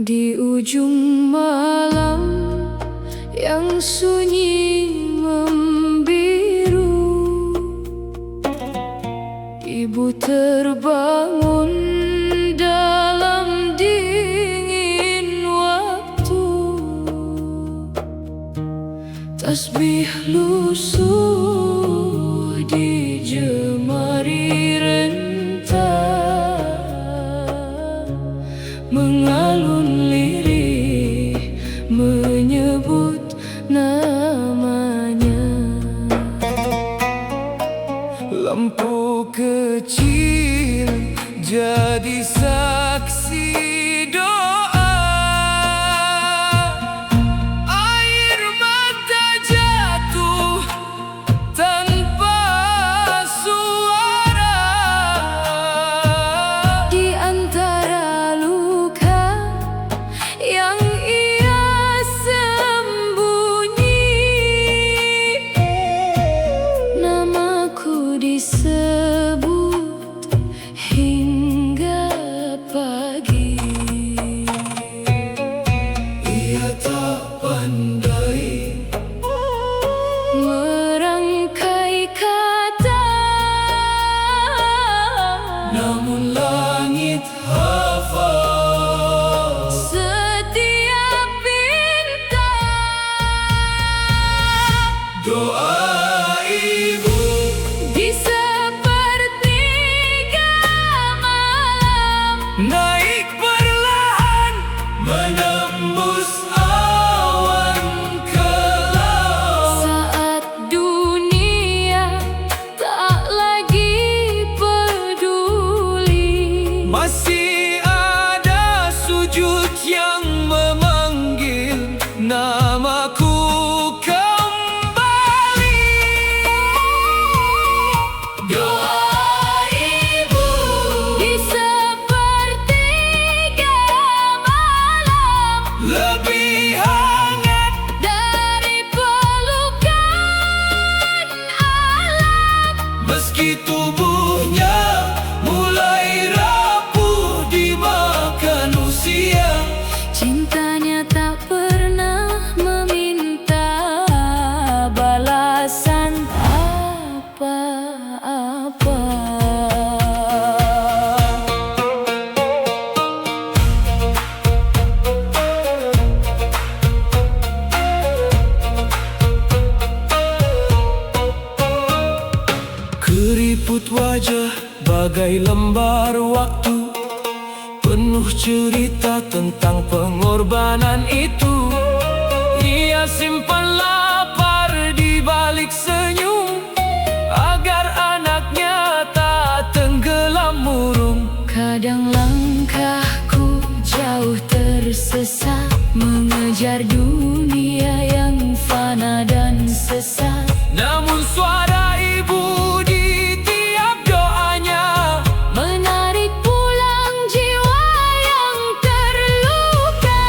Di ujung malam yang sunyi membiru, ibu terbangun dalam dingin waktu. Tasbih lusuh di jemari rentah, mengalun lirih menyebut namanya. Lampu kecil jadi saksi doa, air mata jatuh tanpa suara. Di antara luka yang ia sembunyi, namaku disebut hingga pagi. Ia tak pandai merangkai kata, namun langit hafal setiap bintang. Doa ibu di sepertiga malam, naik perlahan menembus awan kelam. Saat dunia tak lagi peduli, masih ada sujud yang memanggil namaku kembali. Doa ibu di sepertiga malam, lebih hangat dari pelukan alam. Meski tubuhnya mulai rapuh dimakan usia, cintanya tak pernah meminta balasan apa-apa. Keriput wajah bagai lembar waktu, penuh cerita tentang pengorbanan itu. Ia simpan lapar di balik senyum, agar anaknya tak tenggelam murung. Kadang langkahku jauh tersesat, mengejar dunia yang fana dan sesat. Namun suara ibu di tiap doanya menarik pulang jiwa yang terluka.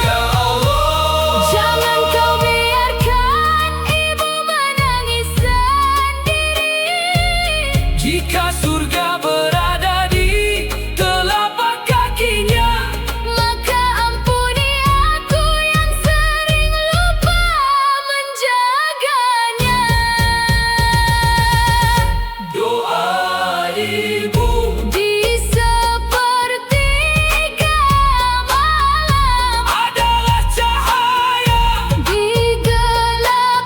Ya Allah, jangan kau biarkan ibu menangis sendiri. Jika surga berada di telapak kakinya, maka ampuni aku yang sering lupa menjaganya. Doa ibu di sepertiga malam adalah cahaya di gelap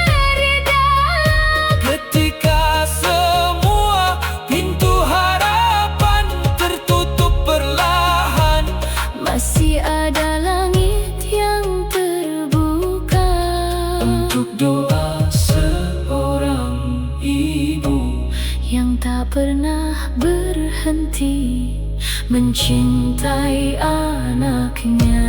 teridam. Ketika semua pintu harapan tertutup perlahan, masih ada langit yang terbuka untuk doa seorang ibu yang tak pernah berhenti mencintai anaknya.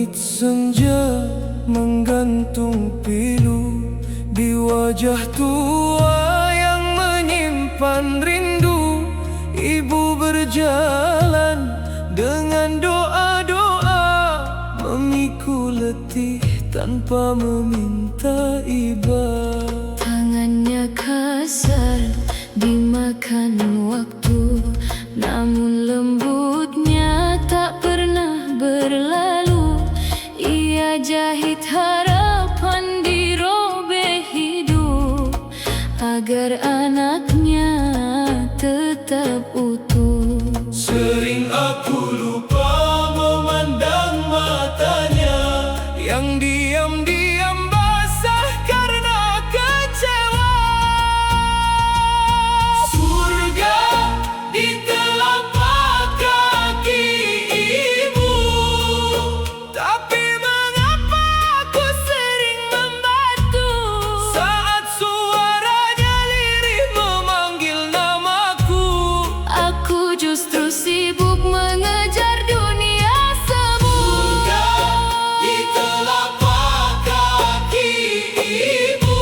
Langit senja menggantung pilu di wajah tua yang menyimpan rindu. Ibu berjalan dengan doa-doa, memikul letih tanpa meminta iba. Tangannya kasar dimakan waktu, namun lembutnya tak pernah berlalu. Ia jahit harapan dirobek hidup, agar anaknya tetap utuh. Sering aku lupa memandang matanya yang diam-diam basah karena kecewa. Surga di telapak kaki ibu, tapi mengapa aku sering membatu saat suaranya lirih memanggil namaku. Aku justru sibuk mengejar dunia semu. Surga di telapak kaki ibu,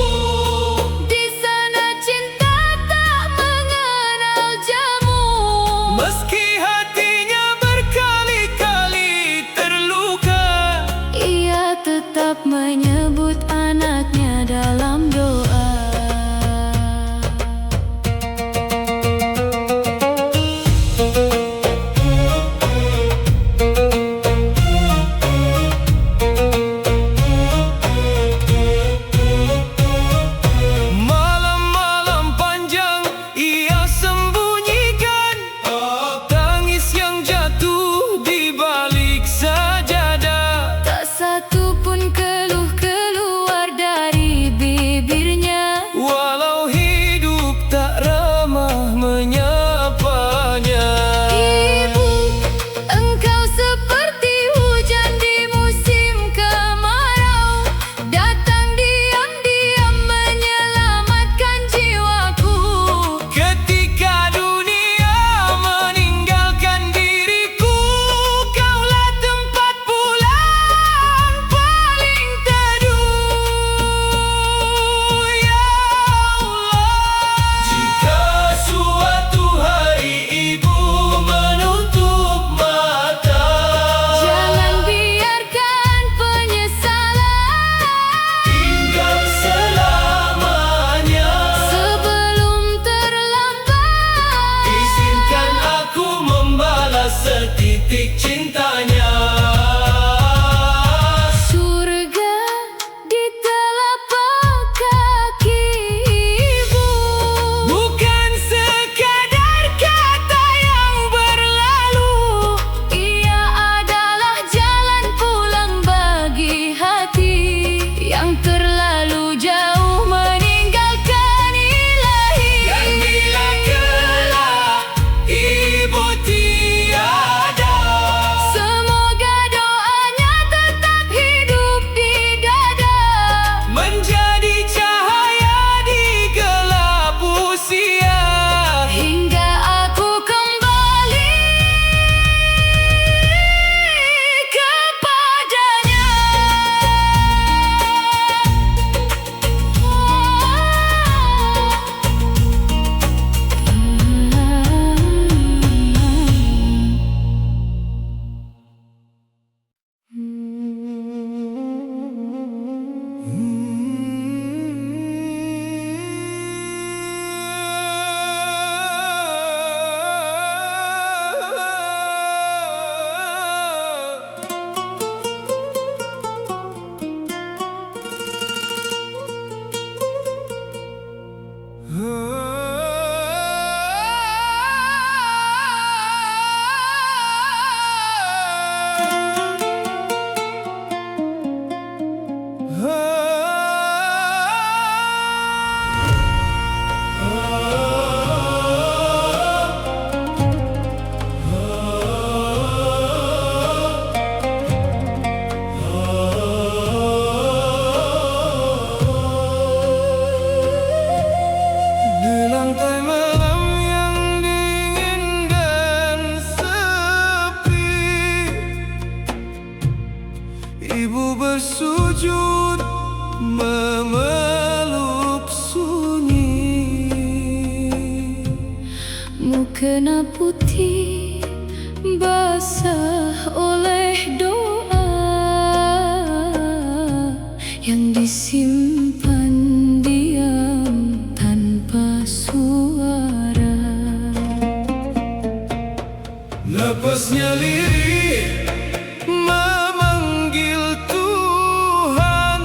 Di sana cinta tak mengenal jamu. meski hatinya berkali-kali terluka, Ia tetap menyebut anaknya dalam doa. malam-malam panjang ia sembunyikan tangis yang jatuh di balik sajadah. Tak satu pun keluh keluar dari bibirnya. Walau hidup tak ramah menyapanya. Ibu, engkau seperti hujan di musim kemarau, datang diam-diam menyelamatkan jiwaku. Ketika dunia meninggalkan diriku, kaulah tempat pulang paling teduh. Ya Allah, jika suatu hari ibu menutup mata, Jangan biarkan penyesalan tinggal selamanya. sebelum terlambat. Izinkan aku membalas setitik cintanya. Surga di telapak kaki ibu, Bukan sekadar kata yang berlalu, ia adalah jalan pulang bagi hati yang terlalu jauh meninggalkan ilahi. dan bila kelak ibu tiada, mukena putih basah oleh doa yang disimpan diam tanpa suara. Napasnya lirih memanggil Tuhan,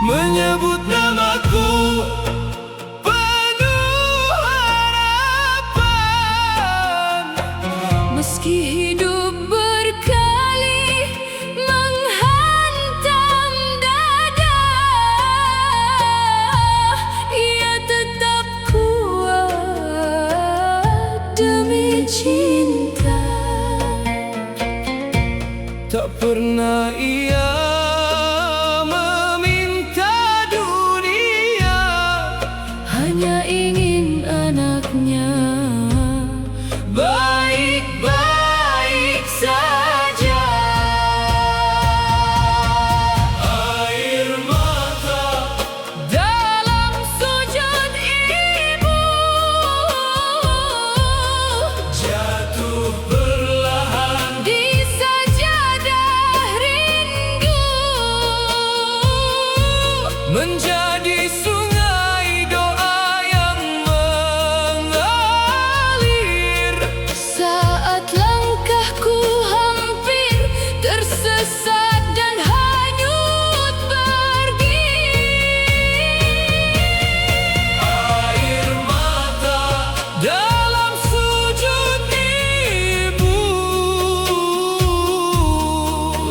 menyebut namaku penuh harapan. Meski hidup berkali menghantam dada, ia tetap kuat demi cinta. Tak pernah ia meminta dunia, Hanya ingin anaknya baik-baik saja. Air mata dalam sujud ibu, jatuh perlahan di sajadah rindu, menjadi sungai doa yang mengalir. saat langkahku hampir tersesat dan hanyut pergi. Air mata dalam sujud ibu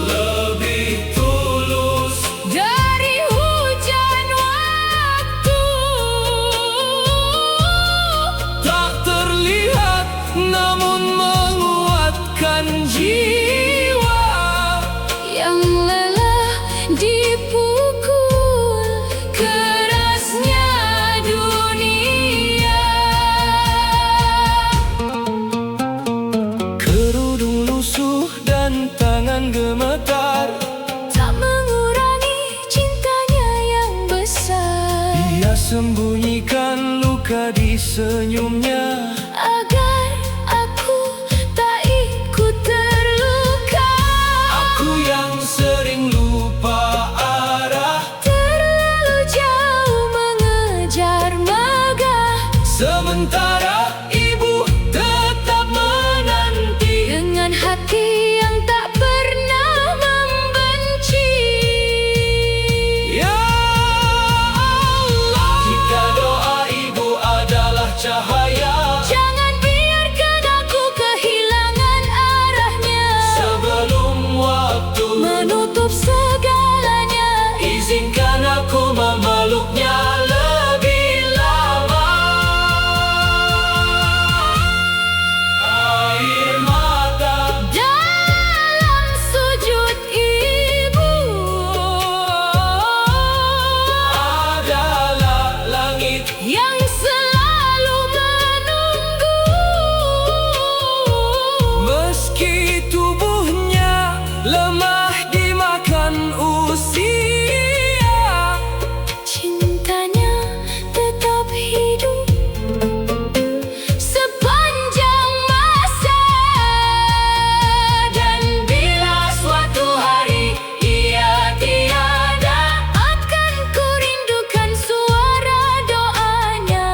lebih tulus Dari hujan waktu, tak terlihat namun menguatkan jiwa. yang lelah dipukul kerasnya dunia. Kerudung lusuh dan tangan gemetar, Tak mengurangi cintanya yang besar, ia sembunyikan luka di senyumnya. agar aku tak ikut terluka. Aku yang sering lupa arah, Terlalu jauh mengejar megah, sementara ibu tetap menanti. dengan hati yang tak pernah membenci. Ya Allah, jika doa ibu adalah cahaya, Jangan biarkan aku kehilangan arahnya. sebelum waktu Menutup segalanya, izinkan aku memeluknya lebih lama. Air mata dalam sujud ibu, adalah langit yang selalu menunggu. meski tubuhnya lemah dimakan usia. Cintanya tetap hidup sepanjang masa. Dan bila suatu hari ia tiada, akan ku rindukan suara doanya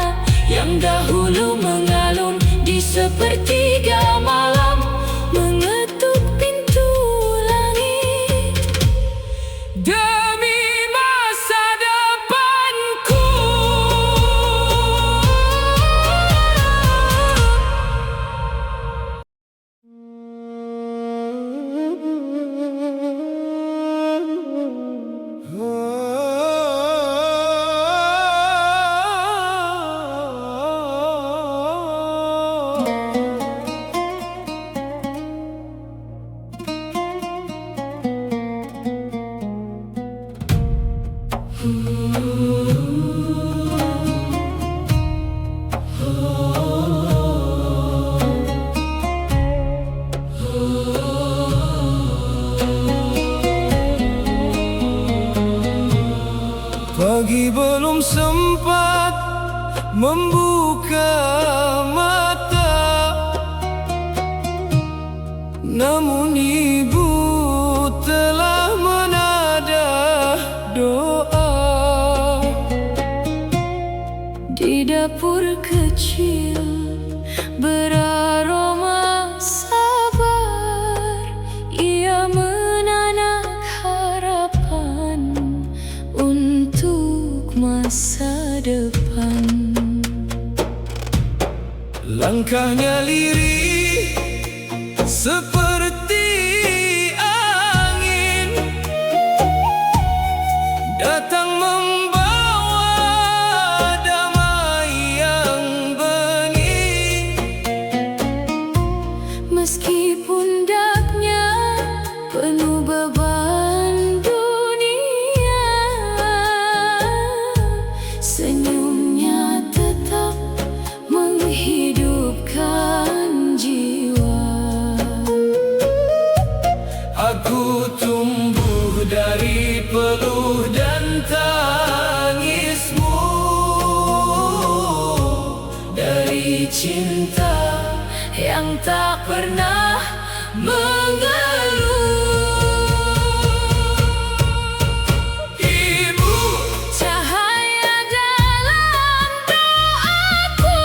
yang dahulu mengalun di sepertiga malam, mengetuk pintu langit. Demi masa depanku. Pagi belum sempat membuka buka mata, namun ibu telah menadah doa. Di dapur kecil beraroma sabar, ia menanak harapan untuk masa depan. Langkahnya lirih seperti angin, datang membawa damai yang bening. Meski pundaknya penuh beban dunia, senyumnya tetap menghidupkan jiwa. Aku tumbuh dari peluh dan tangismu, dari cinta Yang tak pernah mengeluh. Ibu, Cahaya dalam doaku,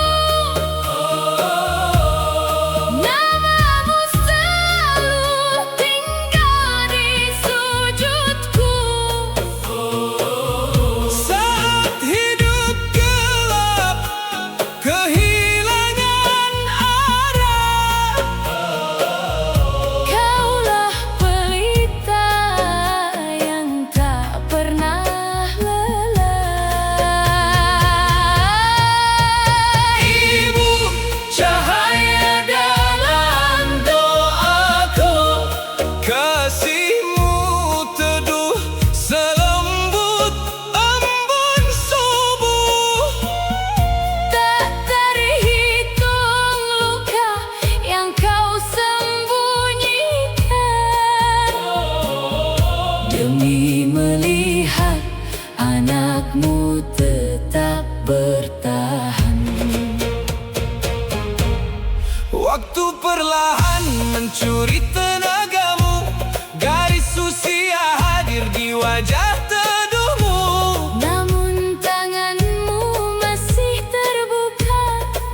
namamu selalu tinggal di sujudku. saat hidup gelap, kehilangan arah, Kaulah pelita yang tak pernah lelah. Ibu, cahaya dalam doaku, kasihmu teduh selembut embun subuh. Tak terhitung luka yang kau sembunyikan, demi melihat anakmu tetap bertahan. Waktu perlahan mencuri tenagamu, garis usia hadir di wajah teduhmu. Namun tanganmu masih terbuka,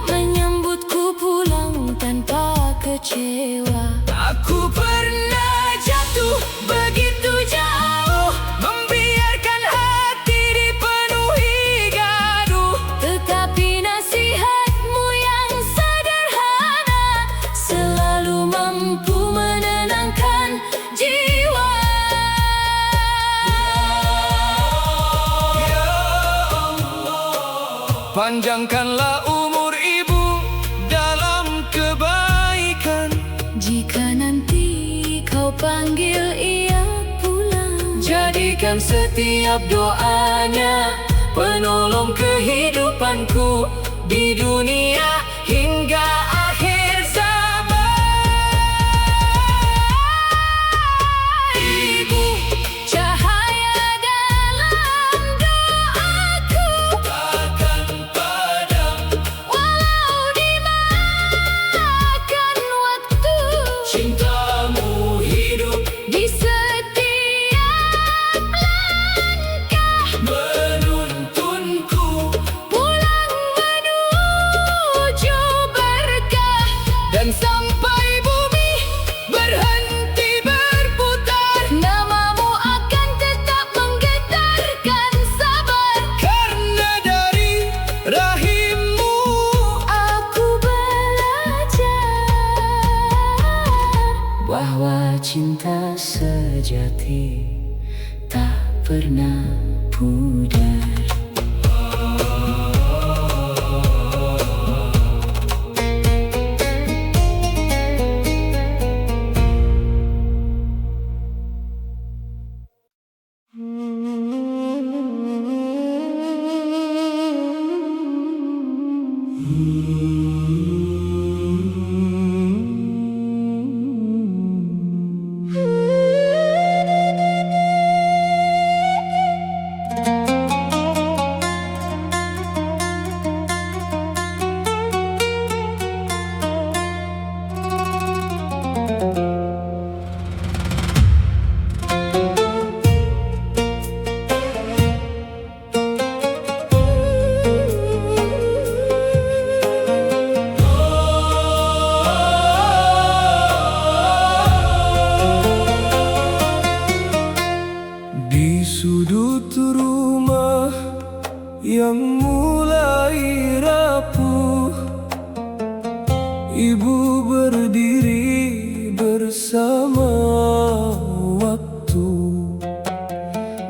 menyambutku pulang tanpa kecewa. Aku pernah jatuh begitu jauh, membiarkan hati dipenuhi gaduh. Tetapi nasihatmu yang sederhana selalu mampu menenangkan jiwa. Ya Allah, panjangkanlah umur ibu dalam kebaikan. Jika nanti kau panggil ia pulang, Jadikan setiap doanya penolong kehidupanku di dunia hingga akhir zaman. Ibu, cahaya dalam doaku, takkan padam, walau dimakan waktu. cintamu hidup Di setiap langkah menuntunku, pulang menuju berkah. dan sampai bumi berhenti berputar, Namamu akan tetap menggetarkan sabar. karena dari rahimmu Aku belajar bahwa cinta sejati tak pernah pudar. Ibu berdiri bersama waktu.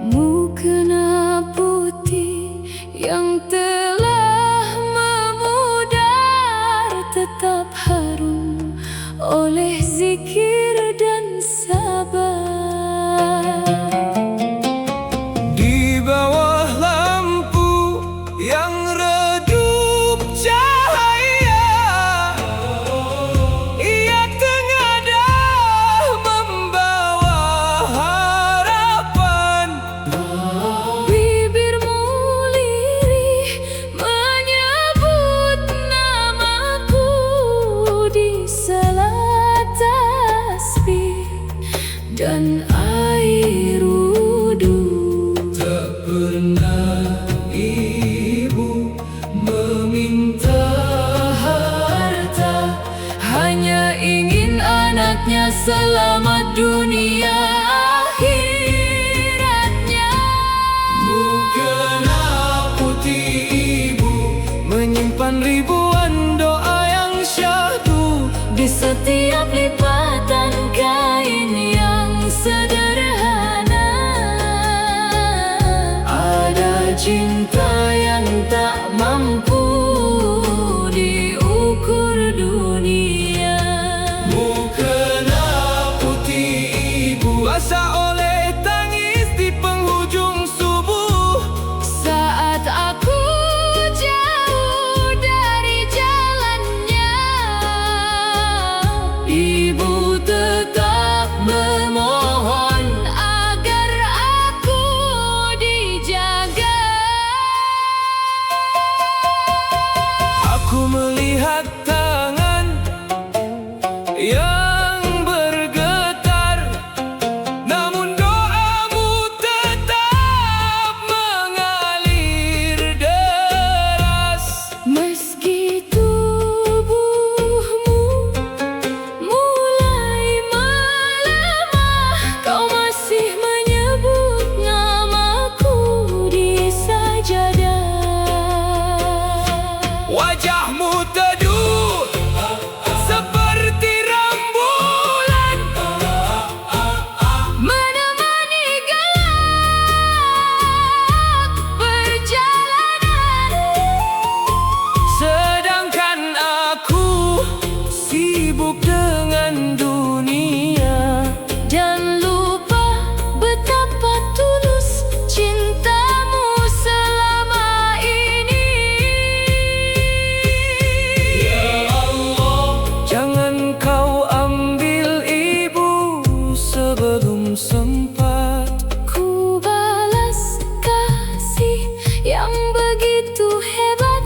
Mukena putih yang telah memudar tetap harum oleh zikir dan sabar. Di bawah lampu yang redup cahaya, ia tengadah membawa harapan. Bibirmu lirih menyebut namaku di sela tasbih dan air wudhu. Tak pernah ibu meminta harta, Hanya ingin anaknya selamat dunia akhiratnya. mukena putih ibu menyimpan ribuan doa yang syahdu. Di setiap lipatan kain yang sederhana ada cinta yang tak mampu diukur dunia. Mukena putih ibu basah oleh tangis di penghujung subuh. Saat aku jauh dari jalannya, ibu tetap memohon agar aku dijaga. Aku melihat tangan yang bergetar, namun doamu tetap mengalir deras. Meski tubuhmu mulai melemah, kau masih menyebut namaku di sajadah. Wajahmu teduh seperti rembulan, Menemani gelap perjalanan. sedangkan aku sibuk dengan dunia. Dan lupa betapa tulus cintamu selama ini. Jangan kau ambil ibu sebelum sempat. Ku balas kasih yang begitu hebat.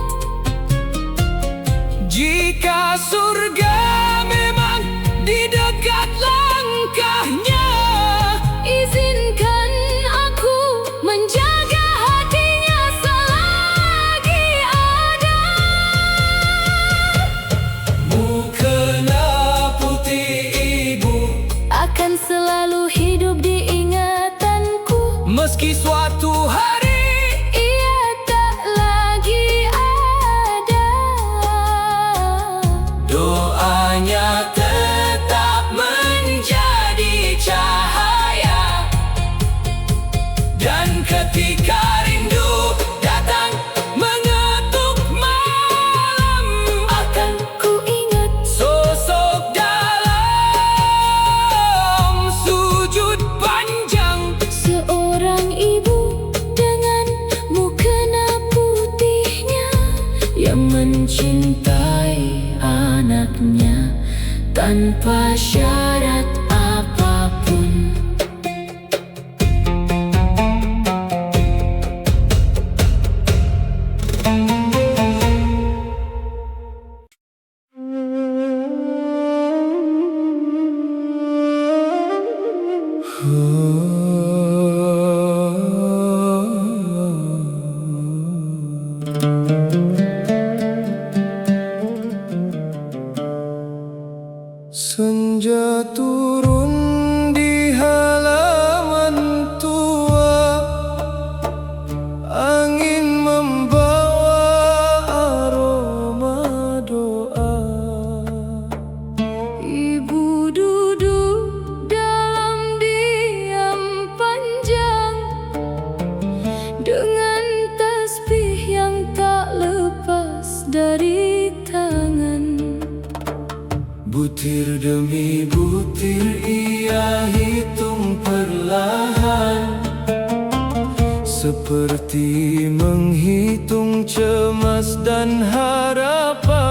Jika surga memang di dekat langkahnya, Izinkan aku menjaga hatinya selagi ada. mukena putih ibu Akan selalu hidup di ingatanku. meski suatu hari Ia tak lagi ada. doanya tetap menjadi cahaya. Dan ketika rindu datang mengetuk malam, Akan ku ingat sosok dalam sujud panjang. seorang ibu dengan mukena putihnya yang mencintai anaknya tanpa syarat apapun. Senja turun tangan. Butir demi butir ia hitung perlahan, seperti menghitung cemas dan harapan.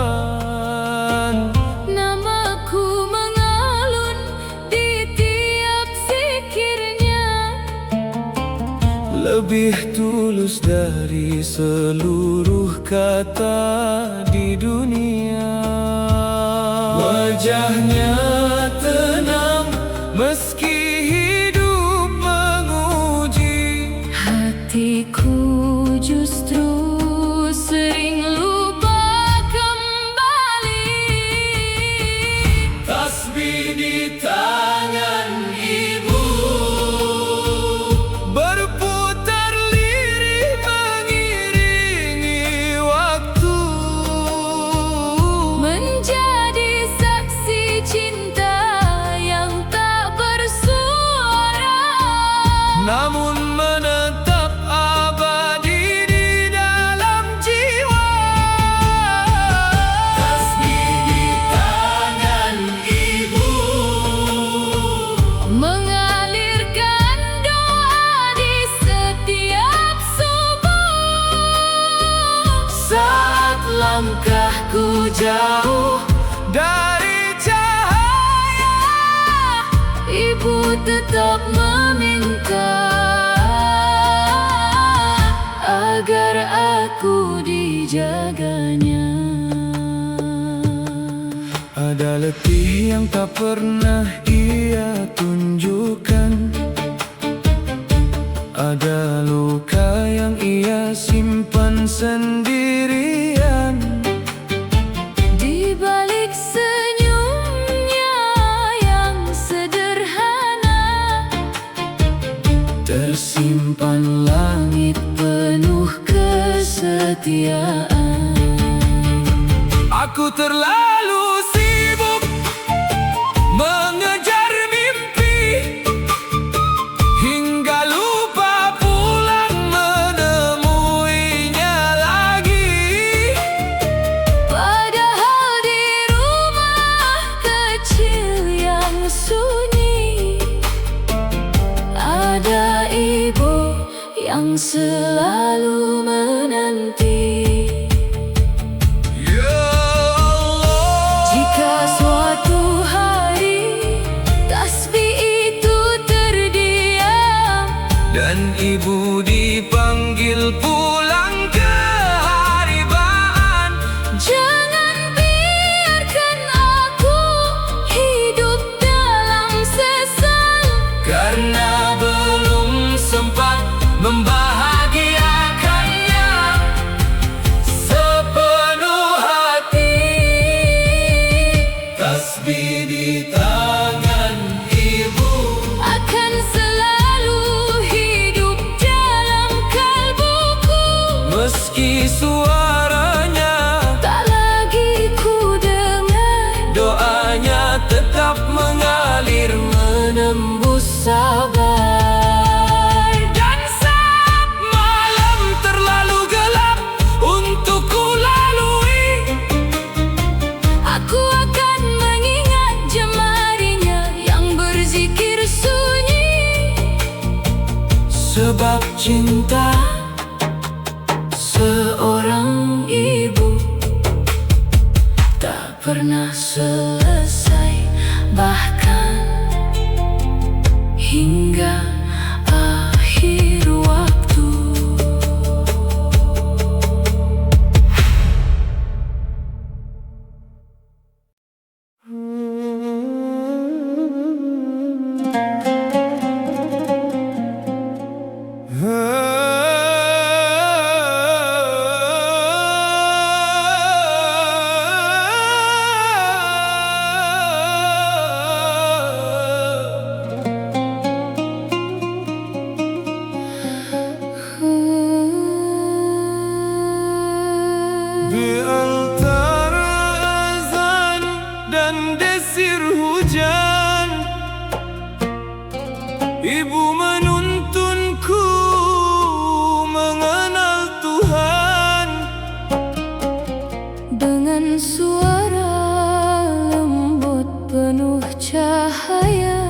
Namaku mengalun di tiap zikirnya, Lebih tulus dari seluruh kata di dunia. Wajahnya tenang meski hidup menguji. hatiku justru sering lupa kembali. Tasbih di tangan ibu berputar lirih mengiringi waktu, Menjadi saksi cinta yang tak bersuara, namun menetap abadi di dalam jiwa. Tasbih di tangan ibu mengalirkan doa di setiap subuh. saat langkahku jauh dari cahaya. Ibu tetap meminta agar aku dijaganya. Ada letih yang tak pernah ia tunjukkan, ada luka yang ia simpan sendirian. Di balik senyumnya yang sederhana, Tersimpan langit penuh kesetiaan. Aku terlalu sibuk mengejar mimpi, hingga lupa pulang menemuinya lagi. padahal di rumah kecil yang sunyi ada ibu yang selalu menanti. Ya Allah, Jika suatu hari tasbih itu terdiam, dan ibu dipanggil pulang ke haribaan, jangan biarkan aku hidup dalam sesal. karena belum sempat membahagiakannya sepenuh hati. Tasbih di tangan ibu Akan selalu hidup dalam kalbuku, meski suaranya tak lagi ku dengar. doanya tetap mengalir Menembus sabar. Dan saat malam terlalu gelap untuk ku lalui, Aku akan mengingat jemarinya yang berzikir sunyi. sebab cinta Seorang ibu tak pernah selesai, bahkan hingga akhir waktu. suara lembut penuh cahaya.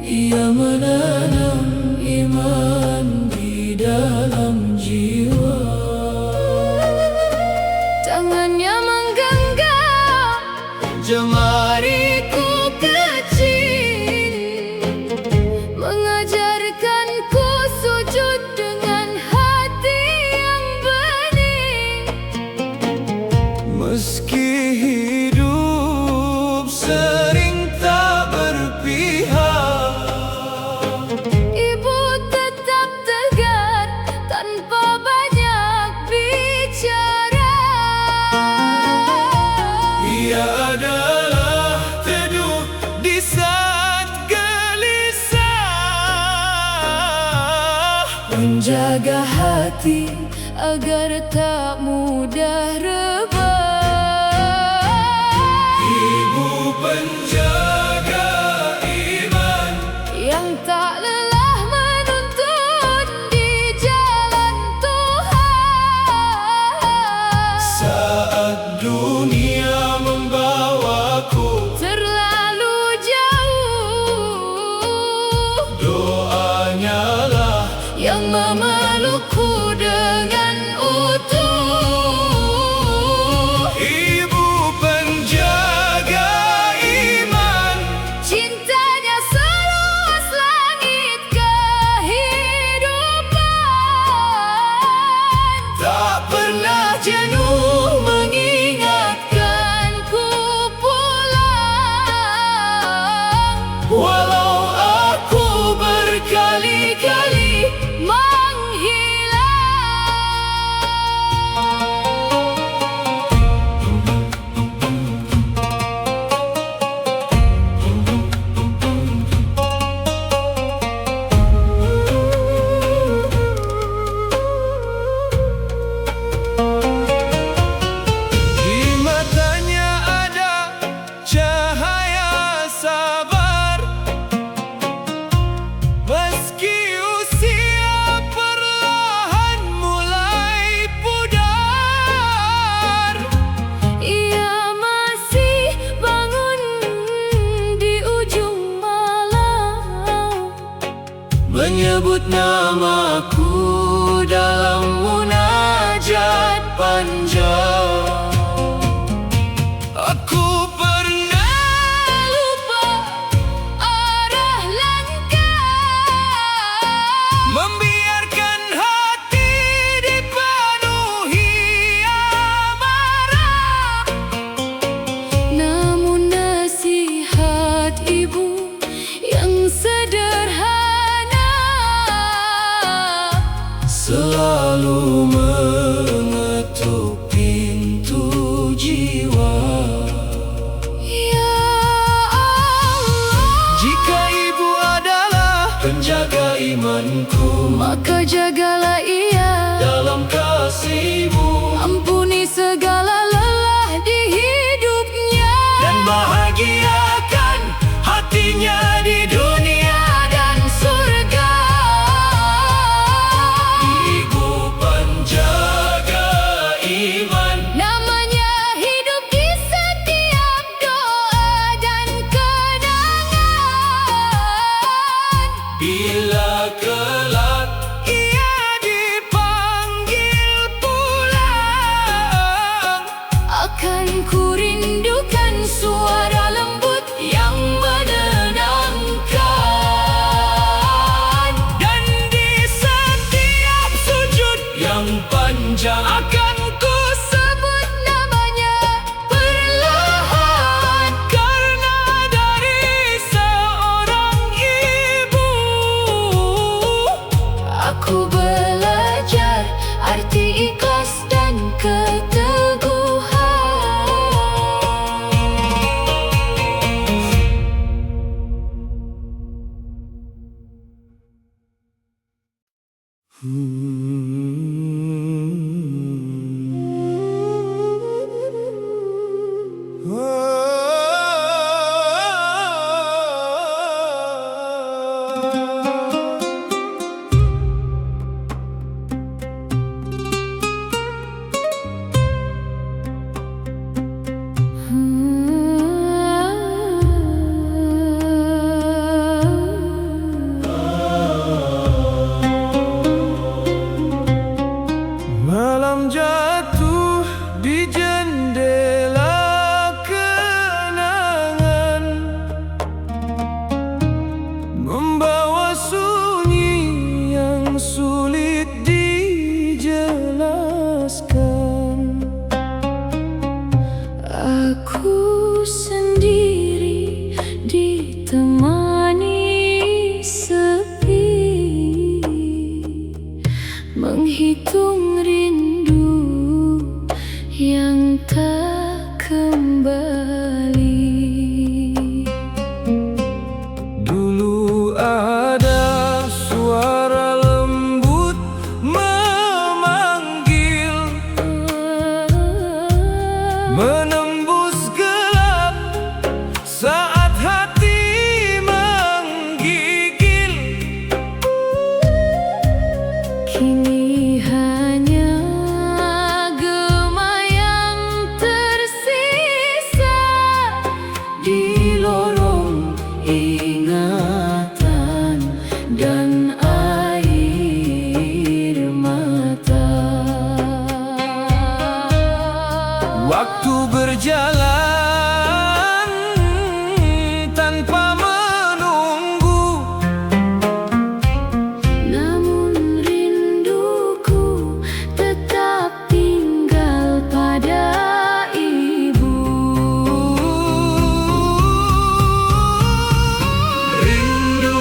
Ia menanam iman di dalam jiwa. Tangannya menggenggam Jemariku kecil, mengajarkanku sujud dengan hati yang bening. meski hidup sering tak berpihak, Ibu tetap tegar tanpa banyak bicara. ia adalah teduh di saat gelisah, Menjaga hati agar tak mudah rebah. ibu penjaga iman Yang tak lelah menuntun di jalan Tuhan. saat dunia membawaku. Terlalu jauh, Doanya lah yang memelukku dengan utuh. ibu penjaga iman. Cintanya seluas langit kehidupan. Tak pernah Jenuh mengingatkanku pulang. walau aku berkali-kali di matanya ada cahaya sabar, meski usia perlahan mulai pudar. Ia masih bangun di ujung malam, Menyebut namaku dalam munajat panjang. Aku pernah lupa arah langkah, membiarkan hati dipenuhi amarah. namun nasihat ibu yang sederhana Selalu mengetuk pintu jiwa. Ya Allah, Jika ibu adalah penjaga imanku, maka jagalah ia, dalam kasih-Mu ampuni segala lelah di hidupnya, dan bahagiakan hatinya di dunia dan surga. Ibu penjaga iman. Namanya hidup di setiap doa dan kenangan. Bila kelak ia yang tak kembali. Dulu ada suara lembut memanggil, menembus gelap saat hati menggigil. Kini hanya gema yang tersisa di lorong ingatan dan air mata. Waktu berjalan tanpa menunggu, Namun rinduku tetap tinggal pada ibu. rindu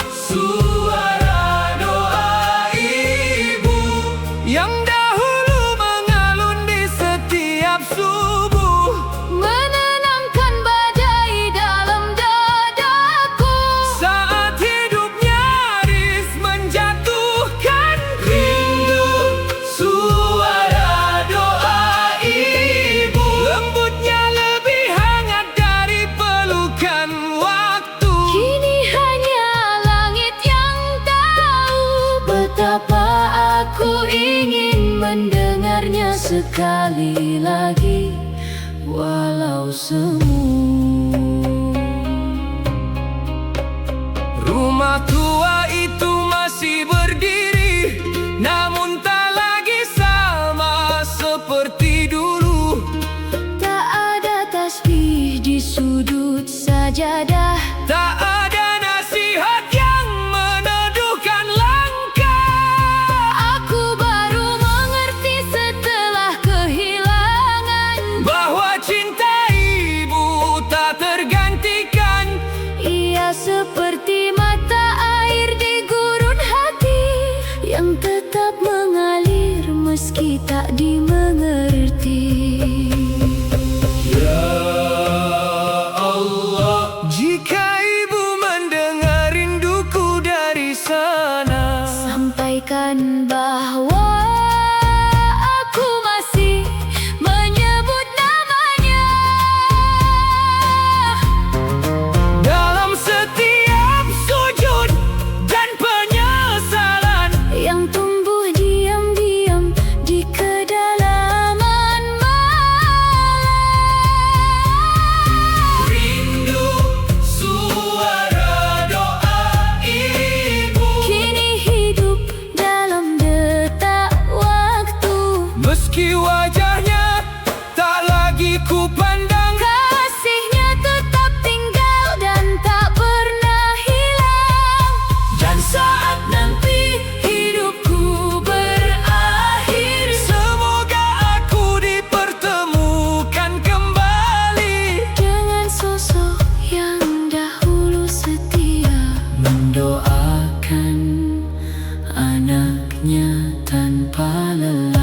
suara doa ibu yang dahulu mengalun di setiap subuh, Menenangkan badai dalam dadaku. saat hidup nyaris menjatuhkan. Rindu suara doa ibu, lembutnya lebih hangat dari pelukan waktu. Kini hanya langit yang tahu betapa aku ingin mendengarnya sekali lagi, walau semu. Rumah tua itu masih berdiri, namun tak lagi sama seperti dulu. Tak ada tasbih di sudut sajadah, Tak ada nasihat yang meneduhkan langkah. aku baru mengerti setelah kehilangan Bahwa cinta ibu tak tergantikan. Ia seperti mata air di gurun hati yang tetap mengalir meski tak dimengerti. Ya Allah, jika ibu mendengar rinduku dari sana, Sampaikan bahwa aku masih menyebut namanya dalam setiap sujud dan penyesalan, yang tumbuh diam-diam di kedalaman malam. rindu suara doa ibu. Kini hidup dalam detak waktu, Meski wajahnya tak lagi ku pandang, kasihnya tetap tinggal dan tak pernah hilang. dan saat Nanti hidupku berakhir, semoga aku dipertemukan kembali dengan sosok yang dahulu setia mendoakan anaknya tanpa lelah.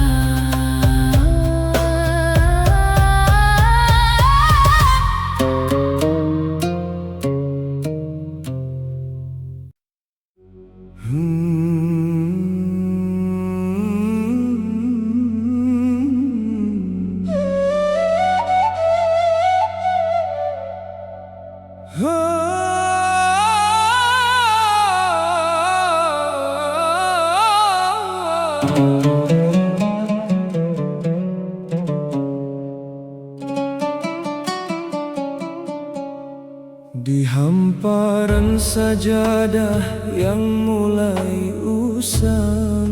Di hamparan sajadah yang mulai usang,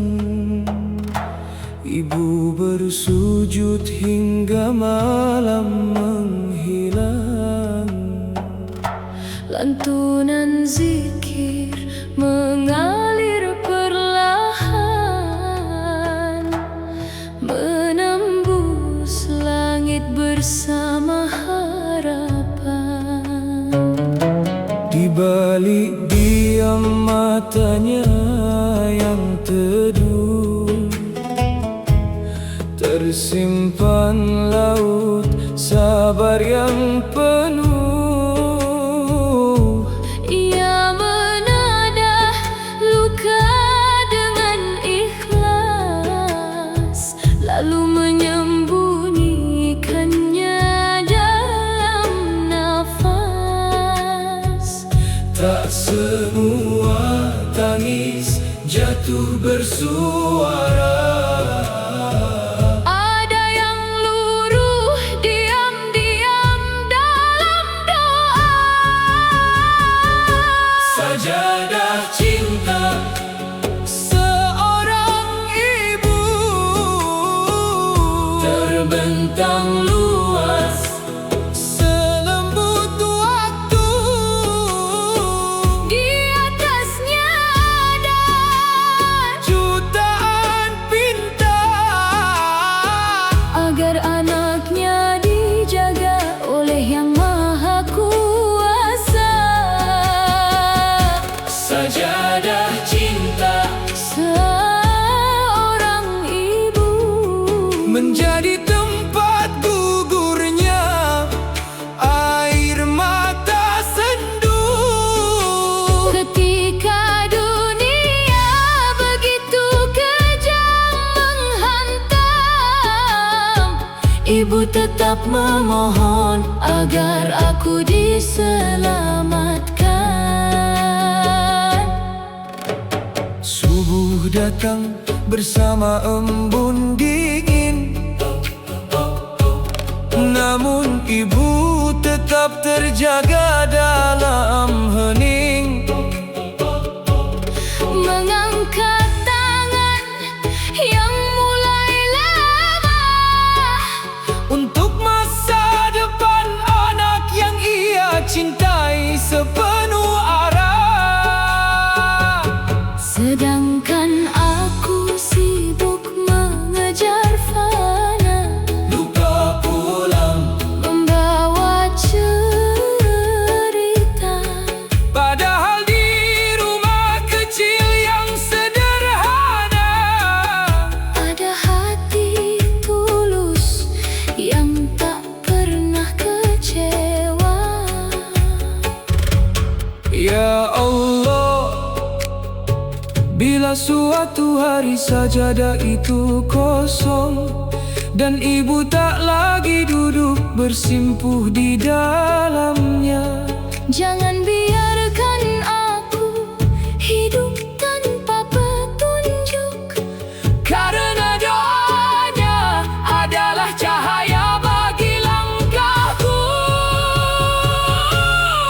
ibu bersujud hingga malam menghilang. lantunan zikir mengalir perlahan, menembus langit bersama harapan. Di balik diam matanya yang teduh, tersimpan laut sabar yang penuh. Ia menadah luka dengan ikhlas, lalu menyembunyikannya dalam nafas. Tak semua tangis jatuh bersuara. Ada yang luruh diam-diam dalam doa. Sajadah cinta Seorang ibu terbentang luas, selembut waktu. Di atasnya ada Jutaan bintang agar anaknya dijaga oleh Yang Maha Kuasa. sajadah cinta Seorang ibu menjadi tempat gugurnya air mata sendu. ketika dunia begitu kejam menghantam. Ibu tetap memohon agar aku diselamatkan. Subuh datang bersama embun dingin, namun ibu tetap terjaga dalam hening. Mengangkat tangan yang mulai lemah Untuk masa depan anak yang ia cintai sepenuh arah. sedangkan aku sibuk mengejar fana, lupa pulang. membawa cerita. Padahal di rumah kecil yang sederhana Ada hati tulus yang tak pernah kecewa. Ya Allah, bila suatu hari sajadah itu kosong dan ibu tak lagi duduk bersimpuh di dalamnya, Jangan biarkan aku hidup tanpa petunjuk. karena doanya adalah cahaya bagi langkahku.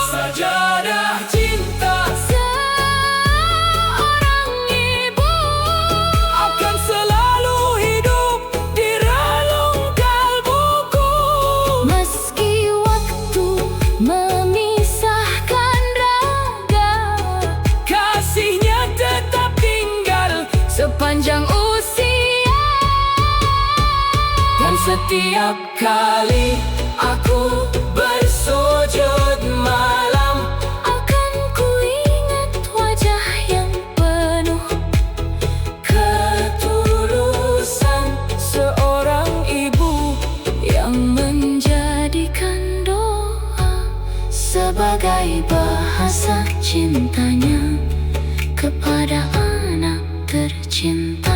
Sajadah cinta Seorang ibu Akan selalu hidup di relung kalbuku. meski waktu memisahkan raga, Kasihnya tetap tinggal sepanjang usia. dan setiap kali aku bersujud malam, Akan ku ingat wajah yang penuh ketulusan seorang ibu yang menjadikan doa sebagai bahasa cintanya kepada anak tercinta.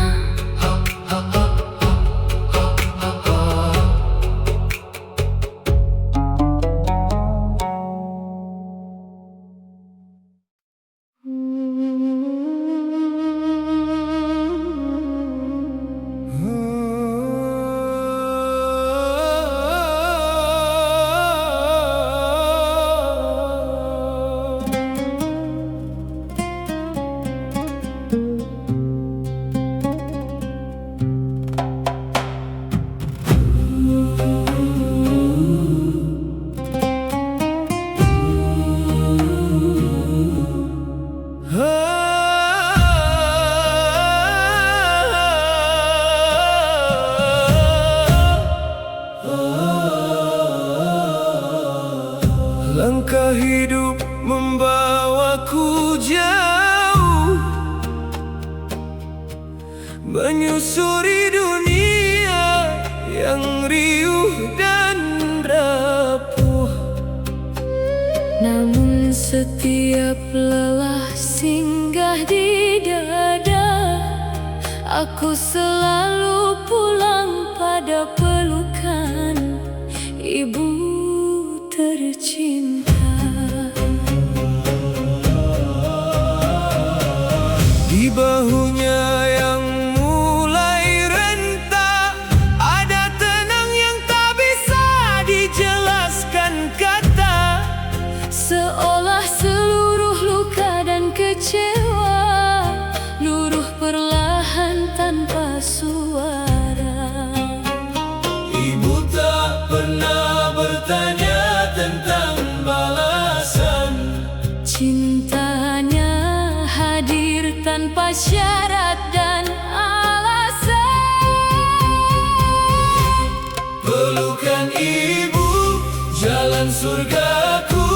Langkah hidup membawaku jauh, menyusuri dunia Namun setiap lelah singgah di dada, aku selalu pulang pada pelukan ibu tercinta. Di bahunya yang mulai renta, ada tenang yang tak bisa dijelaskan kata. Seolah seluruh luka dan kecewa luruh perlahan tanpa suara. Ibu tak pernah bertanya tentang balasan. Cintanya hadir tanpa syarat dan alasan. Pelukan ibu, jalan surgaku,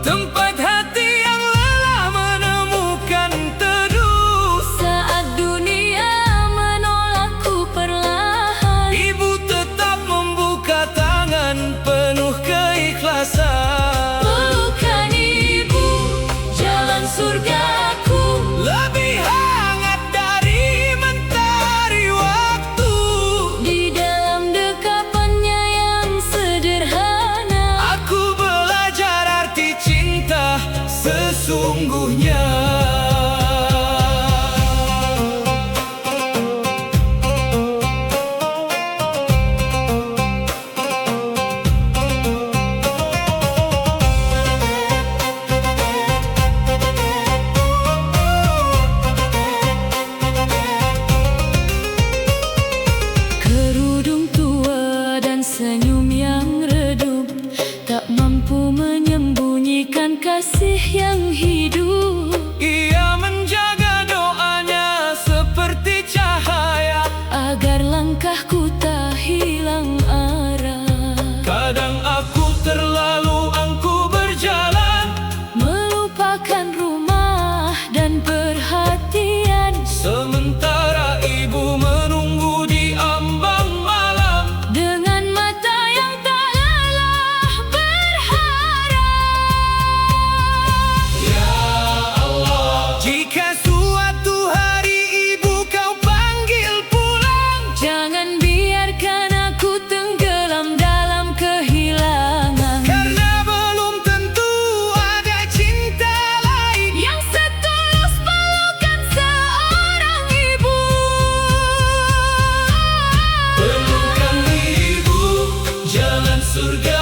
tempat hati yang lelah menemukan teduh. Saat dunia menolakku perlahan, Ibu tetap membuka tangan penuh keikhlasan. pelukan ibu, jalan surgaku. Lebih hangat dari mentari waktu. Di dalam dekapannya yang sederhana, Aku belajar arti cinta sesungguhnya. kerudung tua dan senyum yang redup tak mampu menyembunyikan kasih yang hidup. Ia menjaga doanya seperti cahaya, Agar langkahku tak hilang arah. kadang aku terlalu angkuh berjalan, Melupakan rumah dan perhatian. sementara ibu menunggu di ambang malam. Dengan mata yang tak lelah berharap. Ya Allah, jika suatu hari ibu kau panggil pulang, Jangan biarkan aku tenggelam dalam kehilangan. karena belum tentu ada cinta lain Yang setulus pelukan seorang ibu. Pelukan ibu, jalan surga.